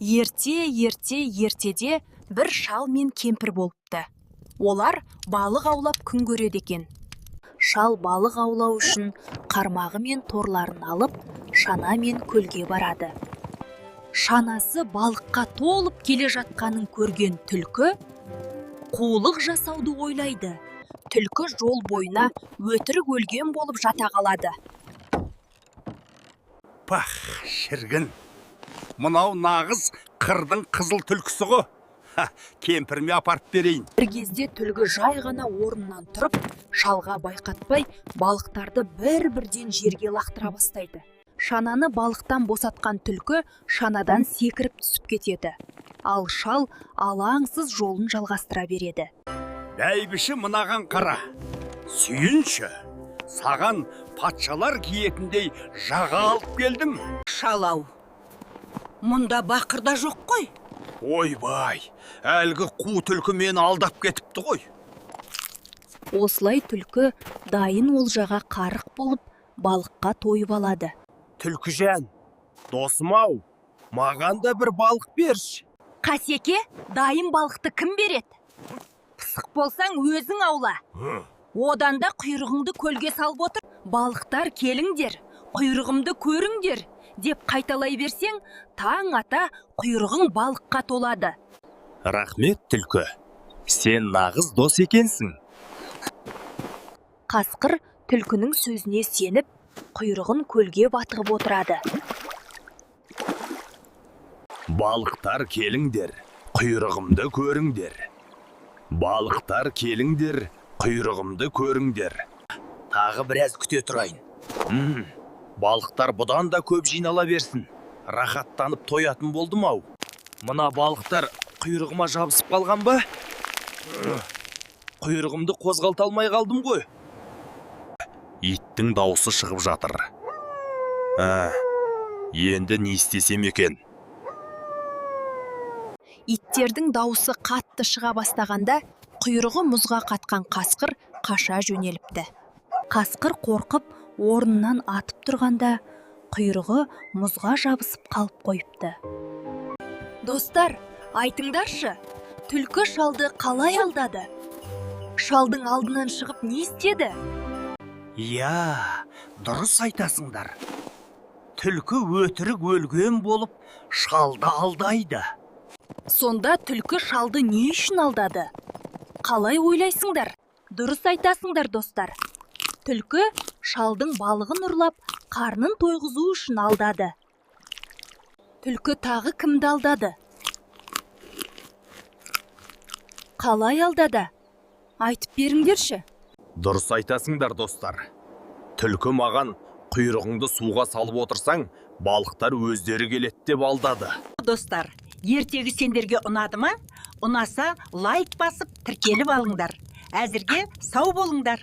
Ертеде бір шал мен кемпір болыпты. Олар балық аулап күн көреді екен. Шал балық аулау үшін қармағы мен торларын алып, шана мен көлге барады. Шанасы балыққа толып келе жатқанын көрген түлкі қулық жасауды ойлайды. Түлкі жол бойына өтірік өлген болып жата қалады. Пах, шіргін. Мынау нағыз қырдың қызыл түлкісі ғой. Кемпірме апарып берейін. Бір кезде түлкі жай ғана орнынан тұрып, шалға байқатпай балықтарды бір-бірден жерге лақтыра бастайды. Шананы балықтан босатқан түлкі шанадан секіріп түсіп кетеді. Ал шал алаңсыз жолын жалғастыра береді. Бәйбіші мынаған қара. Сүйінші. Саған патшалар киетіндей жаға алып келдім. Шалау. Мұнда бақырда жоқ қой. Ойбай, әлгі қу түлкі мені алдап кетіпті ғой. Осылай түлкі дайын олжаға қарық болып, балыққа тойып алады. Түлкіжан, досым-ау, маған да бір балық берші. Қасеке, дайын балықты кім береді? Пысық болсаң өзің аула. Одан да құйрығыңды көлге салып отыр. Балықтар келіңдер, құйрығымды көріңдер деп қайталай берсең, таң ата құйрығың балыққа толады. Рахмет, түлкі. Сен нағыз дос екенсің. Қасқыр түлкінің сөзіне сеніп, құйрығын көлге батырып отырады. Балықтар келіңдер, құйрығымды көріңдер. Балықтар келіңдер, құйрығымды көріңдер. Тағы біраз күте тұрайын. Балықтар бұдан да көп жинала берсін. Рахаттанып тоятын болдым-ау. Мына балықтар құйрығыма жабысып қалған ба? Құйрығымды қозғалта алмай қалдым ғой. Иттің дауысы шығып жатыр. Енді не істесем екен? Иттердің дауысы қатты шыға бастағанда, құйрығы мұзға қатқан қасқыр қаша жөнеліпті. Қасқыр қорқып, орнынан атып тұрғанда, құйрығы мұзға жабысып қалып қойыпты. Достар, айтыңдаршы, түлкі шалды қалай алдады? Шалдың алдынан шығып не істеді? Я, дұрыс айтасыңдар. Түлкі өтірік өлген болып, шалды алдайды. Сонда түлкі шалды не үшін алдады? Қалай ойлайсыңдар? Дұрыс айтасыңдар, достар. Түлкі шалдың балығын ұрлап, қарнын тойғызу үшін алдады. Түлкі тағы кімді алдады? Қалай алдады? Айтып беріңдерші. Дұрыс айтасыңдар, достар. Түлкі маған құйрығыңды суға салып отырсаң, балықтар өздері келеді деп алдады. Достар, ертегі сендерге ұнады ма? Ұнаса лайк басып тіркеліп алыңдар. Әзірге сау болыңдар.